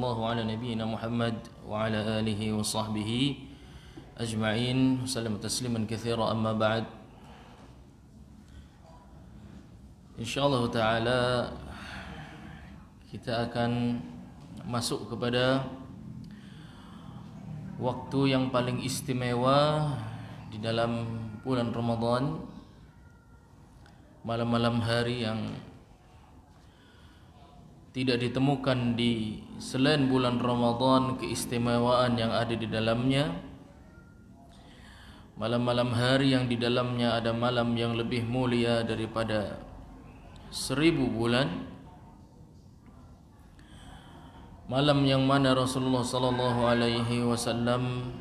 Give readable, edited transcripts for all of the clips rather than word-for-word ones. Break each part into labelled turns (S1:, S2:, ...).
S1: sallallahu ala nabiyyina Muhammad wa ala alihi wa sahbihi ajma'in. Wassalamu tasliman katsira, amma ba'd. Insyaallah taala kita akan masuk kepada waktu yang paling istimewa di dalam bulan Ramadan, malam-malam hari yang tidak ditemukan di selain bulan Ramadan keistimewaan yang ada di dalamnya. Malam-malam hari yang di dalamnya ada malam yang lebih mulia daripada 1000 bulan. Malam yang mana Rasulullah sallallahu alaihi wasallam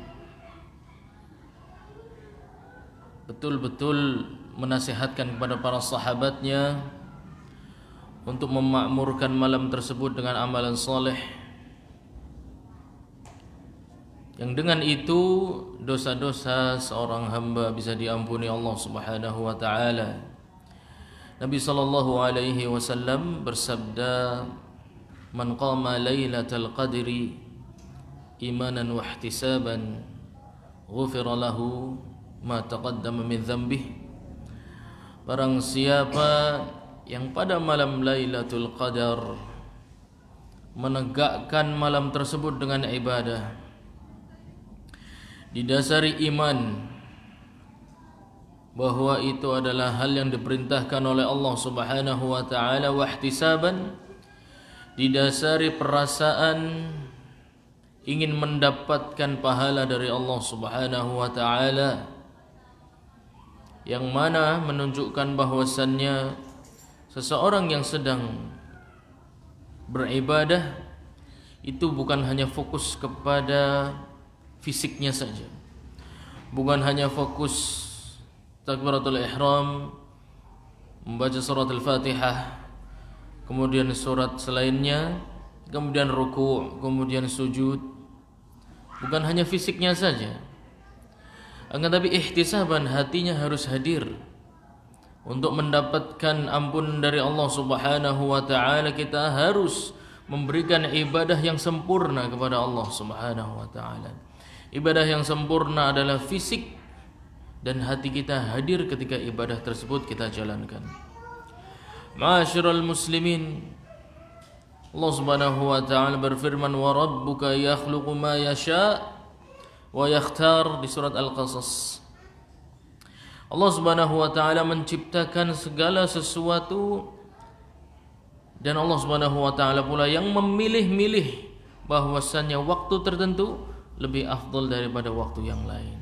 S1: betul-betul menasihatkan kepada para sahabatnya untuk memakmurkan malam tersebut dengan amalan soleh, yang dengan itu dosa-dosa seorang hamba bisa diampuni Allah Subhanahu wa taala. Nabi sallallahu alaihi wasallam bersabda, "Man qama lailatal qadri imanan wa ihtisaban, ghufira lahu ma taqaddama min dhanbihi." Barang siapa yang pada malam Lailatul Qadar menegakkan malam tersebut dengan ibadah, didasari iman bahwa itu adalah hal yang diperintahkan oleh Allah Subhanahu wa taala, wa ihtisaban, didasari perasaan ingin mendapatkan pahala dari Allah Subhanahu wa taala, yang mana menunjukkan bahwasannya seseorang yang sedang beribadah itu bukan hanya fokus kepada fisiknya saja, bukan hanya fokus takbiratul ihram, membaca surat al-Fatihah, kemudian surat selainnya, kemudian ruku', kemudian sujud. Bukan hanya fisiknya saja, akan tapi ihtisaban, hatinya harus hadir untuk mendapatkan ampun dari Allah Subhanahu wa taala. Kita harus memberikan ibadah yang sempurna kepada Allah Subhanahu wa taala. Ibadah yang sempurna adalah fisik dan hati kita hadir ketika ibadah tersebut kita jalankan. Ma'asyiral muslimin, Allah Subhanahu wa taala berfirman, "Wa rabbuka yakhluqu ma yasha' wa yakhtar" di surat Al-Qasas. Allah Subhanahu wa taala menciptakan segala sesuatu, dan Allah Subhanahu wa taala pula yang memilih-milih bahwasannya waktu tertentu lebih afdal daripada waktu yang lain.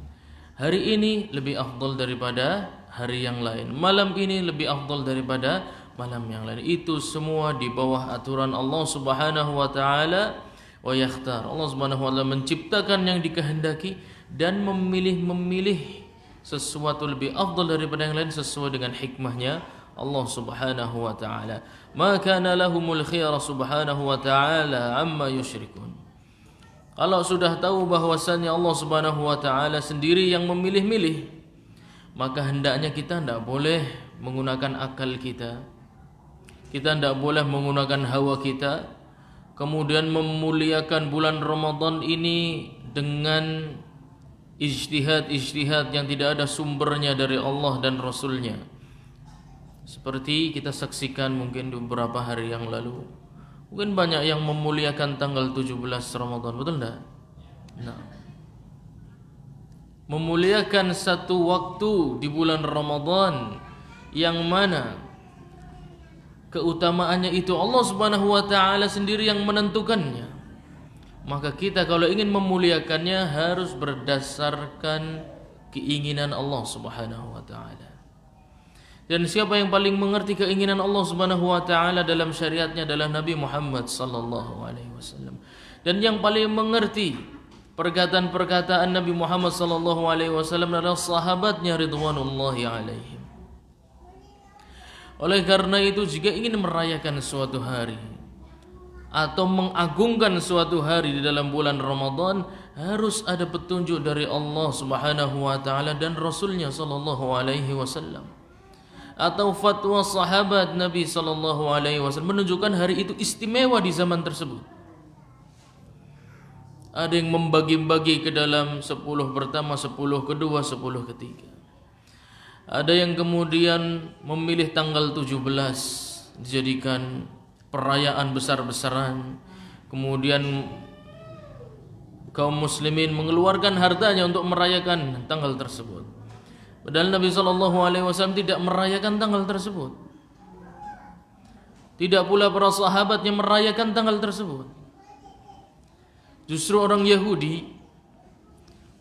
S1: Hari ini lebih afdal daripada hari yang lain. Malam ini lebih afdal daripada malam yang lain. Itu semua di bawah aturan Allah Subhanahu wa taala, wa yakhtar. Allah Subhanahu wa taala menciptakan yang dikehendaki dan memilih sesuatu lebih afdal daripada yang lain sesuai dengan hikmahnya Allah Subhanahu wa taala. Ma kana lahumul khiyara subhanahu wa taala amma yusyrikun. Kalau sudah tahu bahwasannya Allah Subhanahu wa taala sendiri yang memilih-milih, maka hendaknya kita tidak boleh menggunakan akal kita. Kita tidak boleh menggunakan hawa kita, kemudian memuliakan bulan Ramadan ini dengan ijtihad yang tidak ada sumbernya dari Allah dan Rasulnya. Seperti kita saksikan mungkin beberapa hari yang lalu, mungkin banyak yang memuliakan tanggal 17 Ramadan, betul tidak? Nah, memuliakan satu waktu di bulan Ramadan yang mana keutamaannya itu Allah Subhanahu wa taala sendiri yang menentukannya. Maka kita kalau ingin memuliakannya harus berdasarkan keinginan Allah Subhanahu wa taala. Dan siapa yang paling mengerti keinginan Allah Subhanahu wa taala dalam syariatnya adalah Nabi Muhammad sallallahu alaihi wasallam. Dan yang paling mengerti perkataan-perkataan Nabi Muhammad sallallahu alaihi wasallam adalah sahabatnya ridwanullahi alaihim. Oleh karena itu, jika ingin merayakan suatu hari atau mengagungkan suatu hari di dalam bulan Ramadan, harus ada petunjuk dari Allah Subhanahu wa taala dan Rasulnya sallallahu alaihi wasallam. atau fatwa sahabat Nabi sallallahu alaihi wasallam menunjukkan hari itu istimewa di zaman tersebut. Ada yang membagi-bagi ke dalam 10 pertama, 10 kedua, 10 ketiga. Ada yang kemudian memilih tanggal 17 dijadikan perayaan besar-besaran. Kemudian kaum muslimin mengeluarkan hartanya untuk merayakan tanggal tersebut. Padahal Nabi SAW tidak merayakan tanggal tersebut. Tidak pula para sahabatnya merayakan tanggal tersebut. Justru orang Yahudi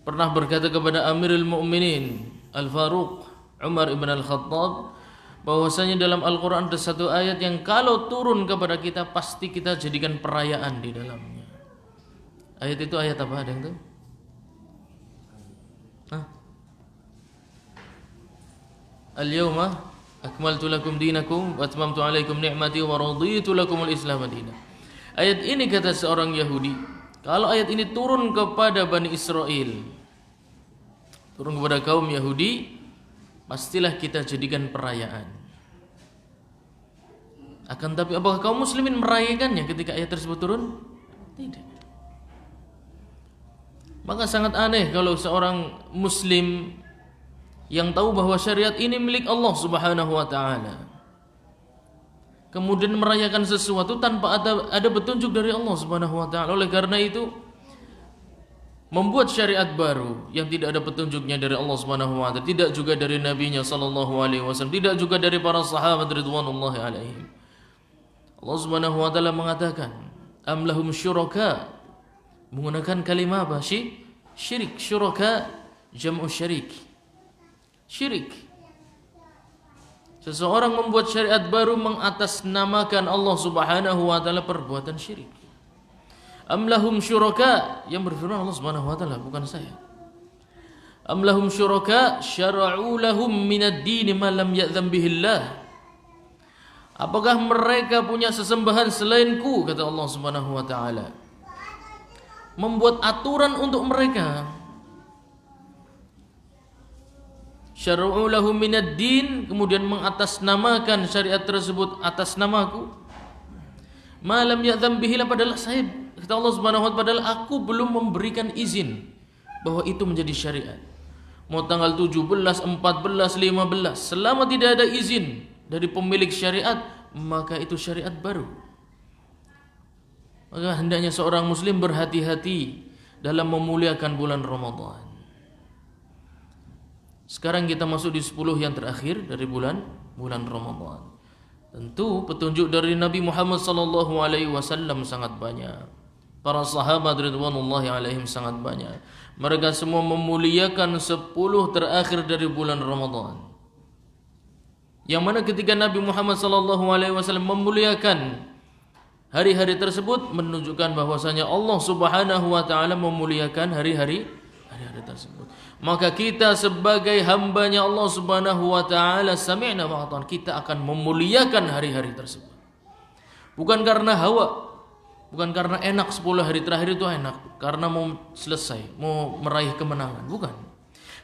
S1: pernah berkata kepada Amirul Mukminin Al-Faruq Umar ibn Al-Khattab bahwasanya dalam Al-Quran ada satu ayat yang kalau turun kepada kita pasti kita jadikan perayaan di dalamnya. Ayat itu ayat apa? Ada yang tahu? Al-yawma akmaltu lakum dinakum wa atmamtu alaikum ni'mati wa raditu lakumul Islam dinan. Ayat ini kata seorang Yahudi, kalau ayat ini turun kepada Bani Israel, turun kepada kaum Yahudi, pastilah kita jadikan perayaan. Akan tapi apakah kaum muslimin merayakannya ketika ayat tersebut turun? Tidak. Maka sangat aneh kalau seorang muslim yang tahu bahwa syariat ini milik Allah Subhanahu wa taala, kemudian merayakan sesuatu tanpa ada petunjuk dari Allah Subhanahu wa taala. Oleh karena itu membuat syariat baru yang tidak ada petunjuknya dari Allah Subhanahu wa taala, tidak juga dari nabinya sallallahu alaihi wasallam, tidak juga dari para sahabat ridwanullahi alaihim. Allah Subhanahu wa taala mengatakan, am lahum syuraka, menggunakan kalimat apa? Syirik. Syuraka jam'u syirik. Syirik. Seseorang membuat syariat baru mengatasnamakan Allah Subhanahu wa taala perbuatan syirik. Am lahum syuraka, yang berfirman Allah Subhanahu wa taala, bukan saya. Am lahum syuraka syara'u lahum minad din ma lam ya'zam bihillah. Apakah mereka punya sesembahan selainku, kata Allah Subhanahu wa taala, membuat aturan untuk mereka. Syara'u lahum minad din, kemudian mengatasnamakan syariat tersebut atas namaku. Malam ya'zam bihi, padahal saya, kata Allah Subhanahu wa taala, padahal aku belum memberikan izin bahwa itu menjadi syariat. Mau tanggal 17, 14, 15, selama tidak ada izin dari pemilik syariat, maka itu syariat baru. Maka hendaknya seorang muslim berhati-hati dalam memuliakan bulan Ramadan. Sekarang kita masuk di 10 yang terakhir dari bulan Ramadan. Tentu petunjuk dari Nabi Muhammad sallallahu alaihi wasallam sangat banyak. Para sahabat ridwanullahi alaihim sangat banyak. Mereka semua memuliakan 10 terakhir dari bulan Ramadan. Yang mana ketika Nabi Muhammad sallallahu alaihi wasallam memuliakan hari-hari tersebut, menunjukkan bahwasanya Allah Subhanahu wa taala memuliakan hari-hari tersebut. Maka kita sebagai hambanya Allah Subhanahu wa taala, sami'na wa ata'na, kita akan memuliakan hari-hari tersebut. Bukan karena hawa, bukan karena enak 10 hari terakhir itu enak, karena mau selesai, mau meraih kemenangan, bukan.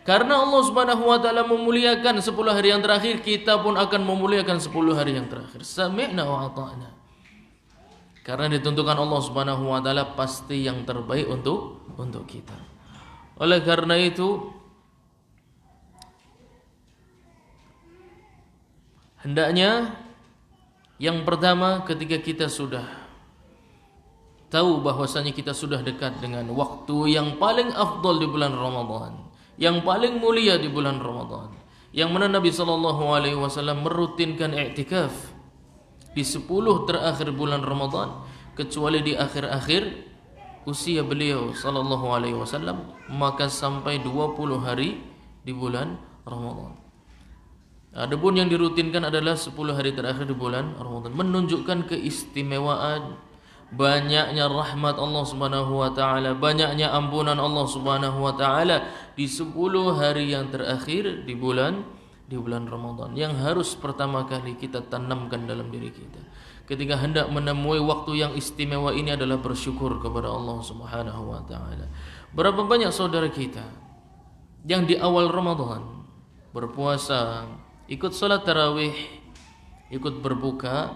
S1: Karena Allah Subhanahu wa taala memuliakan 10 hari yang terakhir, kita pun akan memuliakan 10 hari yang terakhir. Sami'na wa ata'na. Karena ditentukan Allah Subhanahu wa taala pasti yang terbaik untuk kita. Oleh karena itu hendaknya yang pertama, ketika kita sudah tahu bahwasanya kita sudah dekat dengan waktu yang paling afdal di bulan Ramadan, yang paling mulia di bulan Ramadan, yang mana Nabi sallallahu alaihi wasallam merutinkan i'tikaf di 10 terakhir bulan Ramadan, kecuali di akhir-akhir usia beliau sallallahu alaihi wasallam, maka sampai 20 hari di bulan Ramadan. Adapun yang dirutinkan adalah 10 hari terakhir di bulan Ramadan, menunjukkan keistimewaan banyaknya rahmat Allah Subhanahu wa taala, banyaknya ampunan Allah Subhanahu wa taala di 10 hari yang terakhir di bulan Ramadan, yang harus pertama kali kita tanamkan dalam diri kita. Ketika hendak menemui waktu yang istimewa ini adalah bersyukur kepada Allah Subhanahu wa taala. Berapa banyak saudara kita yang di awal Ramadan berpuasa, ikut salat tarawih, ikut berbuka,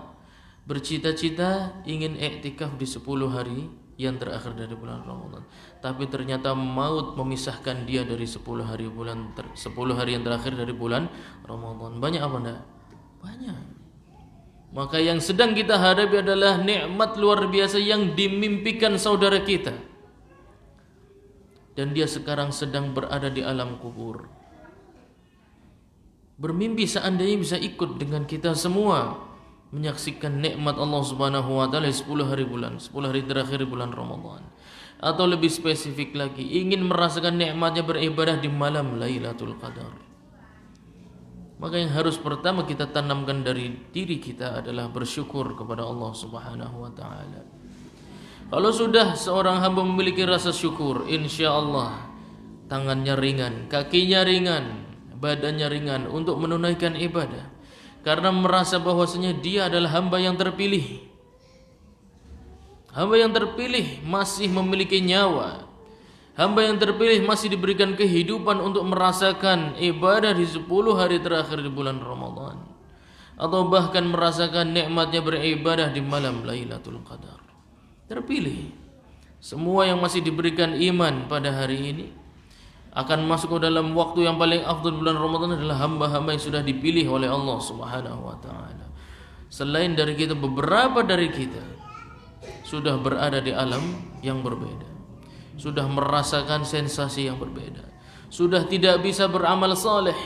S1: bercita-cita ingin iktikaf di 10 hari yang terakhir dari bulan Ramadan. Tapi ternyata maut memisahkan dia dari 10 hari yang terakhir dari bulan Ramadan. Banyak apa enggak? Banyak. Maka yang sedang kita hadapi adalah nikmat luar biasa yang dimimpikan saudara kita. Dan dia sekarang sedang berada di alam kubur. Bermimpi seandainya bisa ikut dengan kita semua menyaksikan nikmat Allah Subhanahu wa taala 10 hari terakhir bulan Ramadan. Atau lebih spesifik lagi, ingin merasakan nikmatnya beribadah di malam Lailatul Qadar. Maka yang harus pertama kita tanamkan dari diri kita adalah bersyukur kepada Allah Subhanahu wa taala. Kalau sudah seorang hamba memiliki rasa syukur, insya-Allah tangannya ringan, kakinya ringan, badannya ringan untuk menunaikan ibadah. Karena merasa bahwasanya dia adalah hamba yang terpilih. Hamba yang terpilih masih memiliki nyawa. Hamba yang terpilih masih diberikan kehidupan untuk merasakan ibadah di 10 hari terakhir di bulan Ramadan. Atau bahkan merasakan nikmatnya beribadah di malam Lailatul Qadar. Terpilih. Semua yang masih diberikan iman pada hari ini akan masuk ke dalam waktu yang paling afdal bulan Ramadan adalah hamba-hamba yang sudah dipilih oleh Allah Subhanahu wa taala. Selain dari kita, beberapa dari kita sudah berada di alam yang berbeda. Sudah merasakan sensasi yang berbeda. Sudah tidak bisa beramal saleh.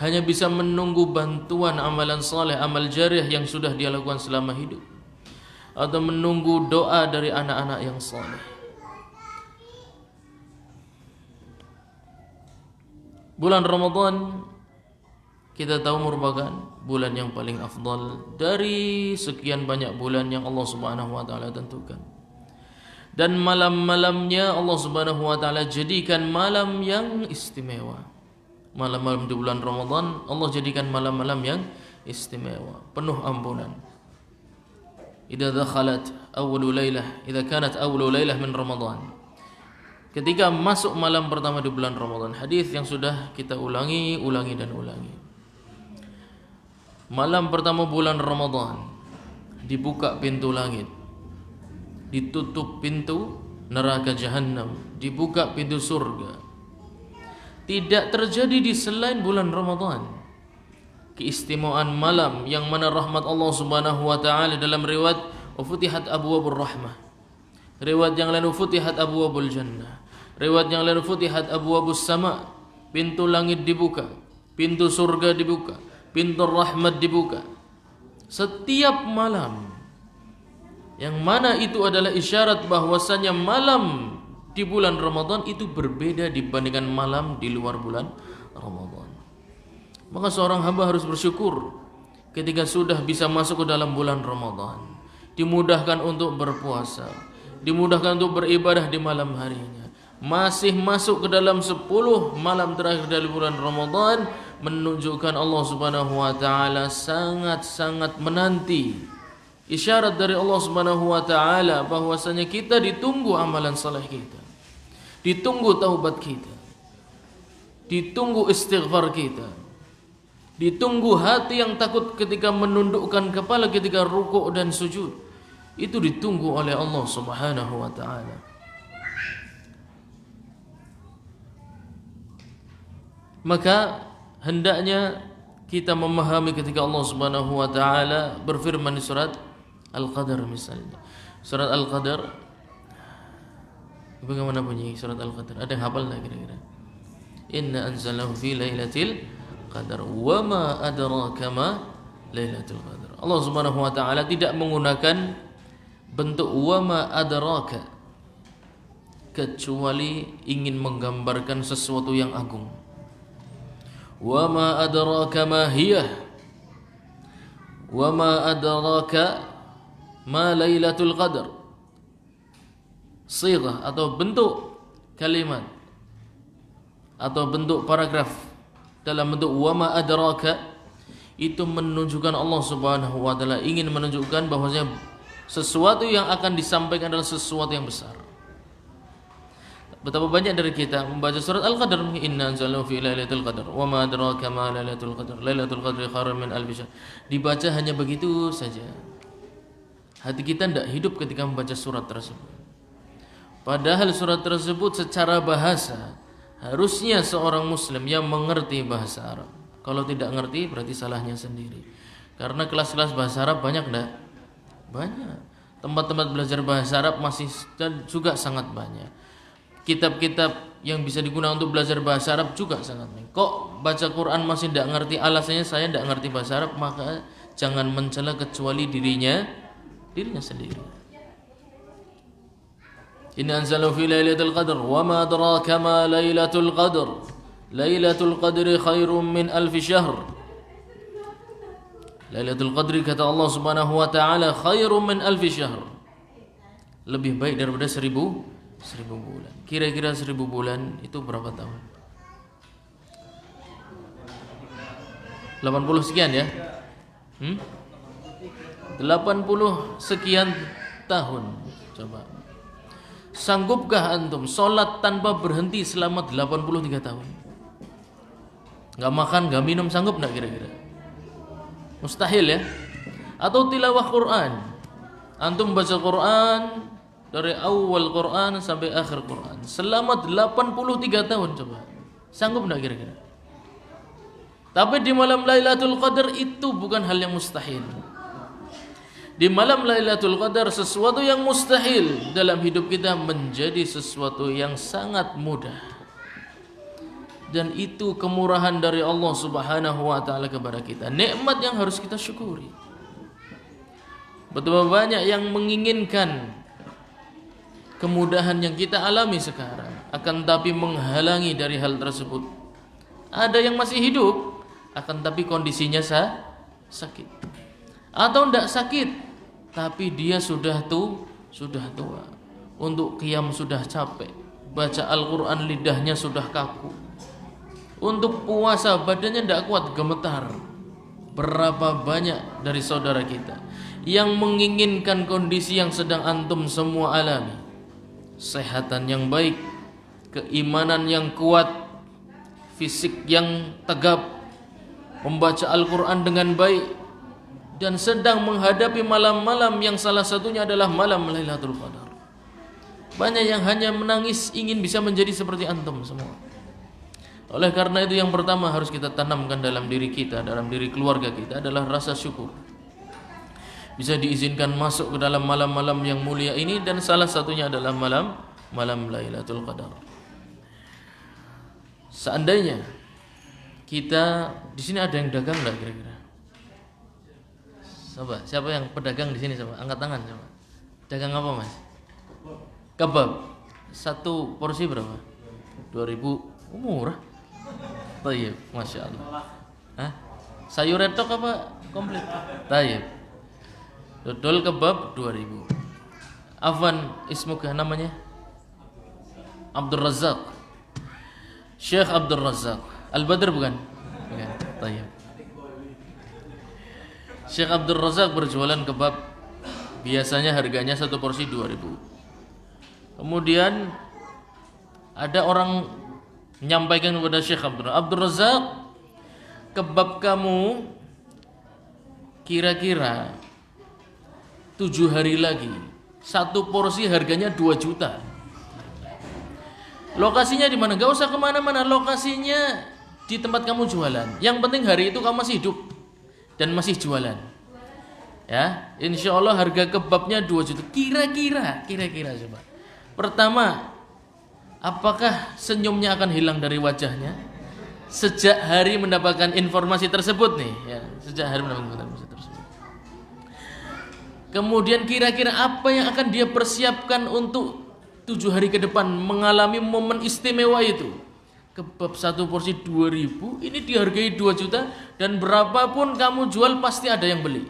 S1: Hanya bisa menunggu bantuan amalan saleh, amal jariah yang sudah dia lakukan selama hidup. Atau menunggu doa dari anak-anak yang saleh. Bulan Ramadan kita tahu merupakan bulan yang paling afdal dari sekian banyak bulan yang Allah Subhanahu wa taala tentukan. Dan malam-malamnya Allah Subhanahu wa taala jadikan malam yang istimewa. Malam-malam di bulan Ramadan Allah jadikan malam-malam yang istimewa, penuh ampunan. Idza dakhalat awwalu lailah, idza kanat awwalu lailah min Ramadan. Ketika masuk malam pertama di bulan Ramadan, hadis yang sudah kita ulangi dan ulangi. Malam pertama bulan Ramadan dibuka pintu langit, ditutup pintu neraka jahanam, dibuka pintu surga. Tidak terjadi di selain bulan Ramadan keistimewaan malam yang mana rahmat Allah Subhanahu wa taala dalam riwayat ufutihat abwabur rahmah. Riwayat yang lain ufutihat abwabul jannah. Riwayat yang lain futihat abwabus sama, pintu langit dibuka, pintu surga dibuka, pintu rahmat dibuka. Setiap malam, yang mana itu adalah isyarat bahwasanya malam di bulan Ramadan itu berbeda dibandingkan malam di luar bulan Ramadan. Maka seorang hamba harus bersyukur ketika sudah bisa masuk ke dalam bulan Ramadan, dimudahkan untuk berpuasa, dimudahkan untuk beribadah di malam harinya. Masih masuk ke dalam 10 malam terakhir dari bulan Ramadan, menunjukkan Allah Subhanahu wa taala sangat-sangat menanti isyarat dari Allah Subhanahu wa taala bahwasanya kita ditunggu amalan saleh kita. Ditunggu taubat kita. Ditunggu istighfar kita. Ditunggu hati yang takut ketika menundukkan kepala ketika rukuk dan sujud. Itu ditunggu oleh Allah Subhanahu wa taala. Maka hendaknya kita memahami ketika Allah Subhanahu wa taala berfirman di surat Al-Qadar misalnya. Surat Al-Qadar, bagaimana bunyi surat Al-Qadar? Ada yang hafal enggak kira-kira? Inna anzalnahu fi lailatul qadar wa ma adraka ma lailatul qadar. Allah Subhanahu wa taala tidak menggunakan bentuk wa ma adraka kecuali ingin menggambarkan sesuatu yang agung. Wa ma adraka ma hiya wa ma adraka ma lailatul qadar. Sighah atau bentuk kalimat atau bentuk paragraf dalam bentuk wa ma adraka itu menunjukkan Allah Subhanahu wa taala ingin menunjukkan bahwasanya sesuatu yang akan disampaikan adalah sesuatu yang besar. Betapa banyak dari kita membaca surat Al-Qadar, inna anzalnahu fi lailatul qadar wa ma adraka ma lailatul qadar lailatul qadri khairun min alfi syahr. Dibaca hanya begitu saja. Hati kita tidak hidup ketika membaca surat tersebut. Padahal surat tersebut secara bahasa harusnya seorang muslim yang mengerti bahasa Arab. Kalau tidak ngerti berarti salahnya sendiri. Karena kelas-kelas bahasa Arab banyak enggak? Banyak. Tempat-tempat belajar bahasa Arab masih dan juga sangat banyak. Kitab-kitab yang bisa digunakan untuk belajar bahasa Arab juga sangat banyak. Kok baca Quran masih tidak ngerti? Alasannya saya tidak ngerti bahasa Arab, maka jangan mencela kecuali dirinya sendiri. Inna anzalahu fi lailatul qadr wa ma adraka ma lailatul qadr. Lailatul qadri khairum min alfi syahr. Lailatul qadri kata Allah Subhanahu wa taala khairum min alfi syahr. Lebih baik daripada 1000 bulan. Kira-kira 1000 bulan itu berapa tahun? 80 sekian ya? 80 sekian tahun. Coba. Sanggupkah antum sholat tanpa berhenti selama 83 tahun? Gak makan, gak minum, sanggup gak kira-kira? Mustahil ya? Atau tilawah Quran, antum baca Quran dari awal Quran sampai akhir Quran selama 83 tahun, coba sanggup gak kira-kira? Tapi di malam Lailatul Qadar itu bukan hal yang mustahil. Di malam Lailatul Qadar sesuatu yang mustahil dalam hidup kita menjadi sesuatu yang sangat mudah. Dan itu kemurahan dari Allah Subhanahu wa taala kepada kita. Nikmat yang harus kita syukuri. Betapa banyak yang menginginkan kemudahan yang kita alami sekarang, akan tapi menghalangi dari hal tersebut. Ada yang masih hidup, akan tapi kondisinya sakit. Atau tidak sakit, tapi dia sudah tua. Untuk qiyam sudah capek, baca Al-Quran lidahnya sudah kaku. Untuk puasa badannya tidak kuat, gemetar. Berapa banyak dari saudara kita yang menginginkan kondisi yang sedang antum semua alami. Kesehatan yang baik, keimanan yang kuat, fisik yang tegap, membaca Al-Quran dengan baik, dan sedang menghadapi malam-malam yang salah satunya adalah malam Lailatul Qadar. Banyak yang hanya menangis ingin bisa menjadi seperti antum semua. Oleh karena itu yang pertama harus kita tanamkan dalam diri kita, dalam diri keluarga kita adalah rasa syukur. Bisa diizinkan masuk ke dalam malam-malam yang mulia ini, dan salah satunya adalah malam Lailatul Qadar. Seandainya kita di sini ada yang dagang enggak kira-kira? Coba, siapa yang pedagang di sini coba? Angkat tangan coba. Dagang apa, Mas? Kebab. Satu porsi berapa? 2.000. Murah. Tayyib, Masya Allah. Hah? Sayur retok apa komplit? Tayyib. Dodol kebab 2.000. Afwan ismuka namanya? Abdul Razak. Syekh Abdul Razak. Al-Badr bukan? Bukan. Tayyib. Syekh Abdul Razak berjualan kebab. Biasanya harganya satu porsi 2.000. Kemudian ada orang menyampaikan kepada Syekh Abdul Razak, kebab kamu kira-kira 7 hari lagi satu porsi harganya 2 juta. Lokasinya di mana? Gak usah kemana-mana, lokasinya di tempat kamu jualan. Yang penting hari itu kamu masih hidup dan masih jualan. Ya, insya Allah harga kebabnya 2 juta. Kira-kira coba. Pertama, apakah senyumnya akan hilang dari wajahnya sejak hari mendapatkan informasi tersebut nih? Ya, sejak hari mendapatkan informasi tersebut. Kemudian kira-kira apa yang akan dia persiapkan untuk 7 hari ke depan mengalami momen istimewa itu? Kebab satu porsi 2.000, ini dihargai 2 juta, dan berapapun kamu jual pasti ada yang beli.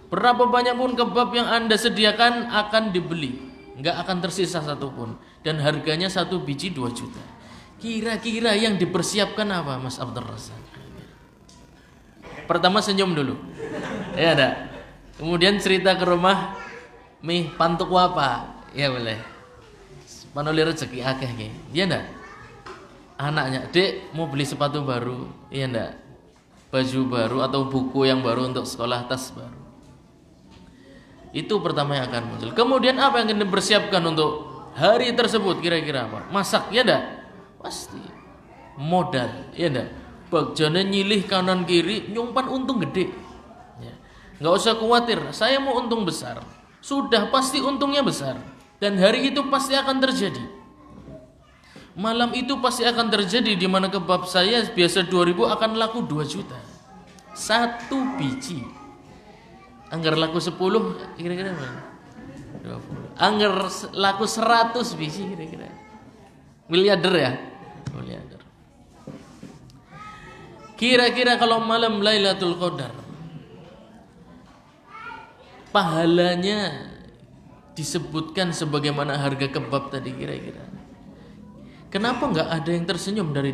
S1: Berapa banyak pun kebab yang Anda sediakan akan dibeli, nggak akan tersisa satupun, dan harganya satu biji 2 juta. Kira-kira yang dipersiapkan apa, Mas Abdul Razak? Pertama senyum dulu, ya ada. Kemudian cerita ke rumah, "Mi, pantuk apa?" Ya boleh. Panoli rezeki akeh ki. Iya ndak? Anaknya, "Dek, mau beli sepatu baru." Iya ndak? Baju baru atau buku yang baru untuk sekolah, tas baru. Itu pertama yang akan muncul. Kemudian apa yang kita persiapkan untuk hari tersebut? Kira-kira apa? Masak, ya enggak? Pasti. Modal, ya enggak? Bagjane nyilih kanan kiri, nyumpan untung gede. Ya. Nggak usah khawatir, saya mau untung besar. Sudah pasti untungnya besar. Dan hari itu pasti akan terjadi. Malam itu pasti akan terjadi, di mana kebab saya biasa 2.000 akan laku 2 juta. 1 biji. Anggar laku 10 kira-kira berapa? 20. Anggar laku 100 biji kira-kira. Miliarder ya? Miliarder. Kira-kira kalau malam Lailatul Qadar pahalanya disebutkan sebagaimana harga kebab tadi kira-kira. Kenapa enggak ada yang tersenyum dari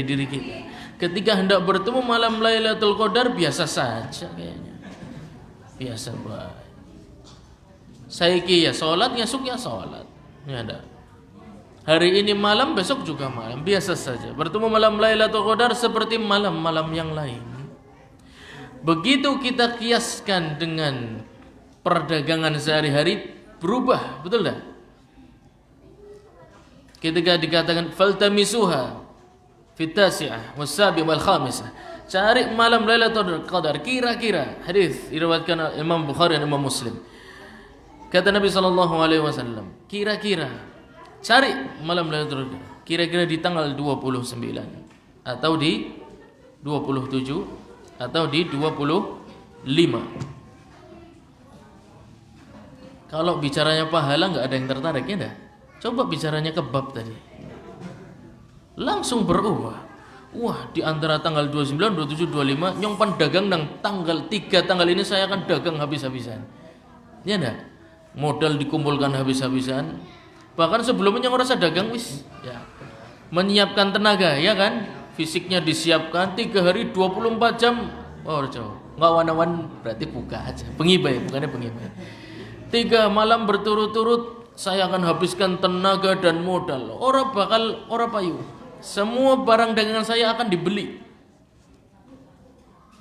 S1: diri kita? Ketika hendak bertemu malam Lailatul Qadar biasa saja kayaknya. Biasa baik. Saiki ya salat, ngesuk ya salat. Ya ada. Hari ini malam, besok juga malam, biasa saja. Bertemu malam Lailatul Qadar seperti malam-malam yang lain. Begitu kita kiaskan dengan perdagangan sehari-hari, berubah, betul tak? Ketika dikatakan faltamisuha fitasi'ah wasabi wal khamisah, cari malam Lailatul Qadar, kira-kira hadis diriwayatkan Imam Bukhari dan Imam Muslim. Kata Nabi sallallahu alaihi wasallam, kira-kira cari malam Lailatul Qadar, kira-kira di tanggal 29 atau di 27 atau di 25. Kalau bicaranya pahala enggak ada yang tertarik, ya enggak? Coba bicaranya kebab tadi. Langsung berubah. Wah, di antara tanggal 29, 27, 25 nyongpan dagang nang tanggal 3 tanggal ini saya akan dagang habis-habisan. Ya enggak? Modal dikumpulkan habis-habisan. Bahkan sebelumnya yang ngerasa dagang wis ya. Menyiapkan tenaga, ya kan? Fisiknya disiapkan 3 hari 24 jam. Oh, coba. Enggak wan-wan berarti buka aja. Pengibai, bukannya pengibai. 3 malam berturut-turut saya akan habiskan tenaga dan modal. Ora payu. Semua barang dagangan saya akan dibeli.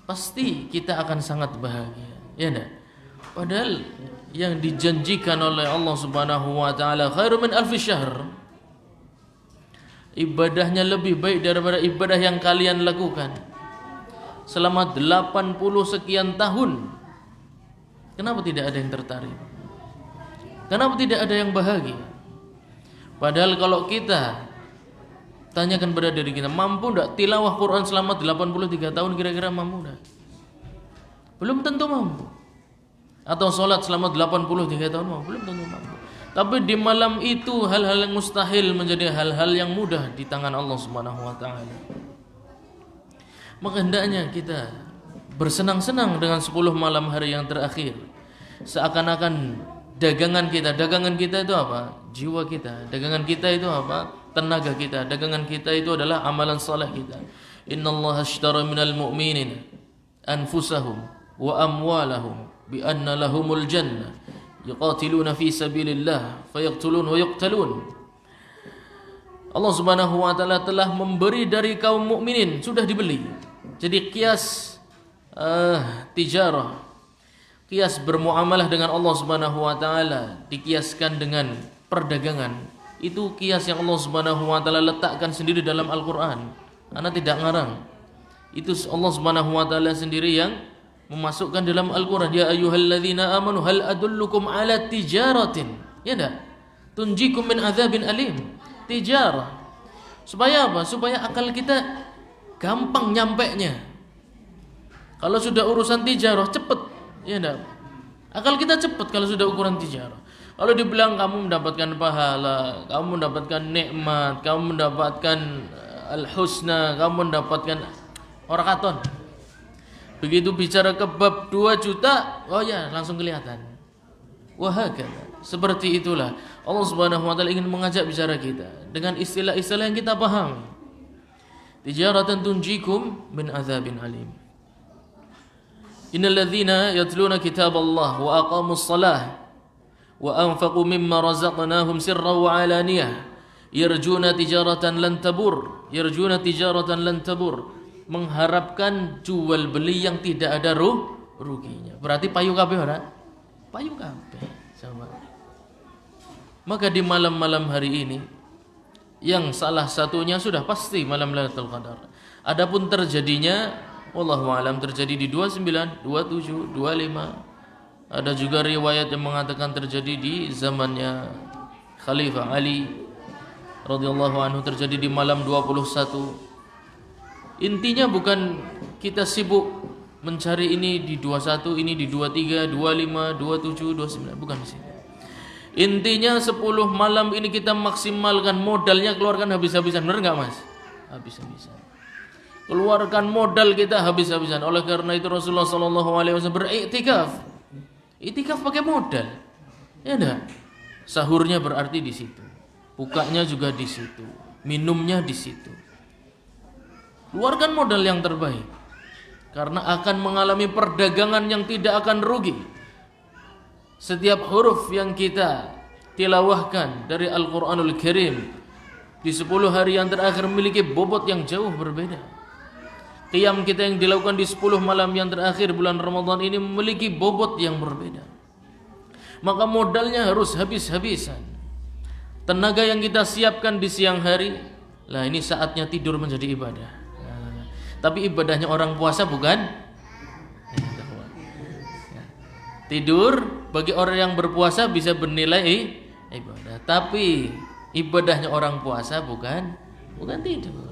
S1: Pasti kita akan sangat bahagia. Ya enggak? Padahal yang dijanjikan oleh Allah Subhanahu wa taala khairu min alfi syahr. Ibadahnya lebih baik daripada ibadah yang kalian lakukan selama 80 sekian tahun. Kenapa tidak ada yang tertarik? Kenapa tidak ada yang bahagia? Padahal kalau kita tanyakan pada diri kita, mampu enggak tilawah Quran selama 83 tahun, kira-kira mampu enggak? Belum tentu mampu. Atau sholat selama 83 tahun mampu, belum tentu mampu. Tapi di malam itu hal-hal yang mustahil menjadi hal-hal yang mudah di tangan Allah Subhanahu wa taala. Maka hendaknya kita bersenang-senang dengan 10 malam hari yang terakhir. Seakan-akan dagangan kita itu apa? Jiwa kita. Dagangan kita itu apa? Tenaga kita. Dagangan kita itu adalah amalan saleh kita. Innallaha ashtara minal mu'minin anfusahum wa amwalahum bi anna lahumul jannah yuqatiluna fi sabilillah fayaqtulun wa yuqtalun. Allah Subhanahu wa taala telah memberi dari kaum mukminin, sudah dibeli. Jadi kias tijarah, kias bermuamalah dengan Allah Subhanahu wa taala dikiaskan dengan perdagangan. Itu kias yang Allah Subhanahu wa taala letakkan sendiri dalam Al-Qur'an. Ana tidak ngarang. Itu Allah Subhanahu wa taala sendiri yang memasukkan dalam Al-Qur'an, ya ayyuhalladzina amanu hal adullukum ala tijaratin. Ya enggak? Tunjikum min adzabin alim. Tijarah. Supaya apa? Supaya akal kita gampang nyampenya. Kalau sudah urusan tijarah cepet. Ya enggak? Akal kita cepat kalau sudah ukuran tijarah. Kalau dibilang kamu mendapatkan pahala, kamu mendapatkan nikmat, kamu mendapatkan al-husna, kamu mendapatkan orang katon. Begitu bicara kebab 2 juta, oh ya langsung kelihatan. Wahakala. Seperti itulah Allah Subhanahu wa taala ingin mengajak bicara kita dengan istilah-istilah yang kita pahami. Tijaratan tunjikum min adzabin alim. Innal ladzina yatluna kitaballah wa aqamus shalah wa anfaqu mimma razaqnahum sirran wa alaniyah yarjuna tijaratan lan tabur mengharapkan jual beli yang tidak ada ruginya. Berarti payu kabeh ora? payu kabeh sama. Maka di malam-malam hari ini yang salah satunya sudah pasti malam Lailatul Qadar. Adapun terjadinya wallahu alam terjadi di 29, 27, 25. Ada juga riwayat yang mengatakan terjadi di zamannya Khalifah Ali radhiyallahu anhu, terjadi di malam 21. Intinya bukan kita sibuk mencari ini di 21, ini di 23, 25, 27, 29, bukan di sini. Intinya 10 malam ini kita maksimalkan modalnya, keluarkan habis-habisan. Benar enggak Mas? Habis-habisan. Keluarkan modal kita habis-habisan. Oleh karena itu Rasulullah SAW beriktikaf. Iktikaf pakai modal. Ya enggak? Sahurnya berarti di situ. Bukanya juga di situ. Minumnya di situ. Keluarkan modal yang terbaik. Karena akan mengalami perdagangan yang tidak akan rugi. Setiap huruf yang kita tilawahkan dari Al-Quranul Karim di 10 hari yang terakhir memiliki bobot yang jauh berbeda. Qiyam kita yang dilakukan di 10 malam yang terakhir bulan Ramadan ini memiliki bobot yang berbeda. Maka modalnya harus habis-habisan. Tenaga yang kita siapkan di siang hari, lah ini saatnya tidur menjadi ibadah. Tapi ibadahnya orang puasa bukan? Tidur bagi orang yang berpuasa bisa bernilai ibadah, tapi ibadahnya orang puasa bukan tidur.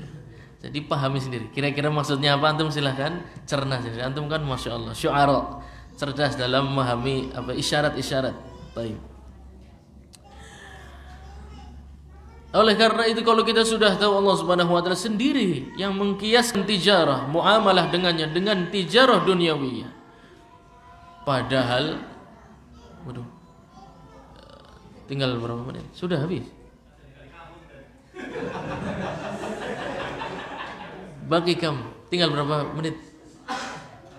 S1: Jadi pahami sendiri. Kira-kira maksudnya apa antum silahkan cerna sendiri. Antum kan masya Allah syu'ara, cerdas dalam memahami apa isyarat-isyarat. Baik. Oleh karena itu kalau kita sudah tahu Allah Subhanahu wa taala sendiri yang mengkiaskan tijarah, muamalah dengannya dengan tijarah duniawiyah. Padahal waduh, tinggal berapa menit? Sudah habis. Bagi kamu tinggal berapa menit?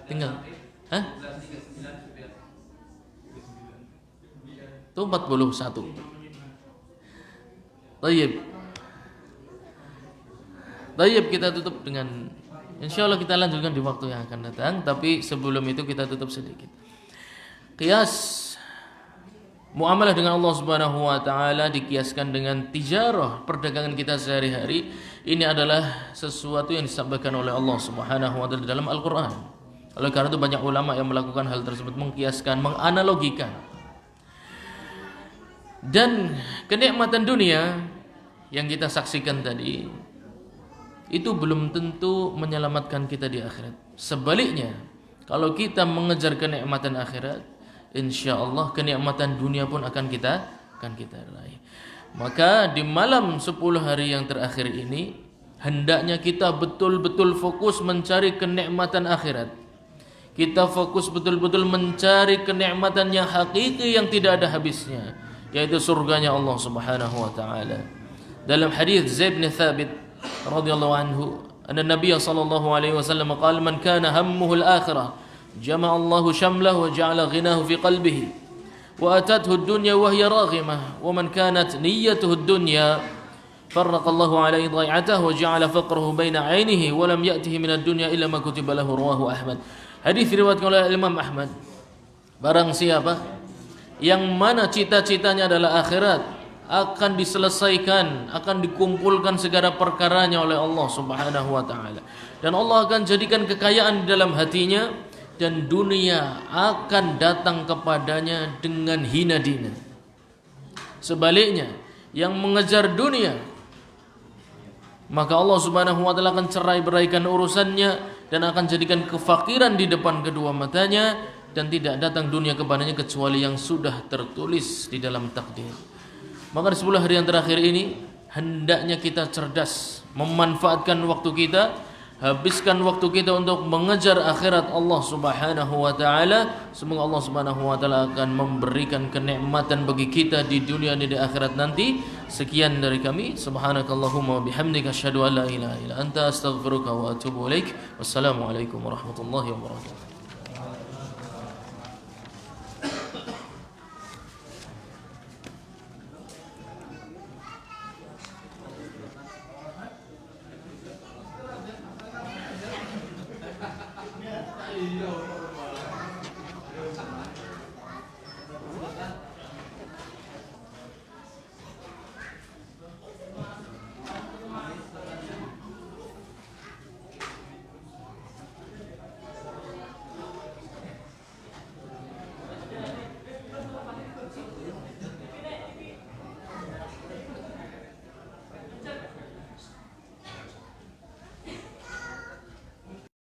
S1: Tinggal. Hah? Itu 41. Tayyib kita tutup dengan insyaallah kita lanjutkan di waktu yang akan datang, tapi sebelum itu kita tutup sedikit. Qiyas muamalah dengan Allah Subhanahu wa taala dikiaskan dengan tijarah, perdagangan kita sehari-hari. Ini adalah sesuatu yang disampaikan oleh Allah Subhanahu wa taala dalam Al-Qur'an. Oleh karena itu banyak ulama yang melakukan hal tersebut, mengkiaskan, menganalogikan. Dan kenikmatan dunia yang kita saksikan tadi itu belum tentu menyelamatkan kita di akhirat. Sebaliknya, kalau kita mengejar kenikmatan akhirat, insyaallah kenikmatan dunia pun akan kita raih. Maka di malam 10 hari yang terakhir ini hendaknya kita betul-betul fokus mencari kenikmatan akhirat. Kita fokus betul-betul mencari kenikmatan yang hakiki yang tidak ada habisnya, yaitu surganya Allah Subhanahu wa taala. Dalam hadis Zaid bin Thabit radhiyallahu anhu, anna Nabiy sallallahu alaihi wasallam qala man kana hammuhu al-akhirah جمع الله شمله وجعل غناه في قلبه وأتته الدنيا وهي راغمة ومن كانت نيته الدنيا فرق الله عليه ضيعته وجعل فقره بين عينه ولم يأته من الدنيا إلا ما كتب له رواه أحمد. Hadis diriwayatkan oleh Imam Ahmad. Barang siapa yang mana cita-citanya adalah akhirat, akan diselesaikan, akan dikumpulkan segala perkaranya oleh Allah Subhanahu wa taala. Dan Allah akan jadikan kekayaan di dalam hatinya, dan dunia akan datang kepadanya dengan hina dina. Sebaliknya, yang mengejar dunia, maka Allah Subhanahu wa taala akan cerai-beraikan urusannya dan akan jadikan kefakiran di depan kedua matanya, dan tidak datang dunia kepadanya kecuali yang sudah tertulis di dalam takdir. Maka di 10 hari yang terakhir ini hendaknya kita cerdas memanfaatkan waktu kita, habiskan waktu kita untuk mengejar akhirat Allah Subhanahu wa taala. Semoga Allah Subhanahu wa taala akan memberikan kenikmatan bagi kita di dunia dan di akhirat nanti. Sekian dari kami. Subhanakallahumma wa bihamdika asyhadu an la ilaha illa anta astaghfiruka wa atubu ilaik. Wassalamualaikum warahmatullahi wabarakatuh.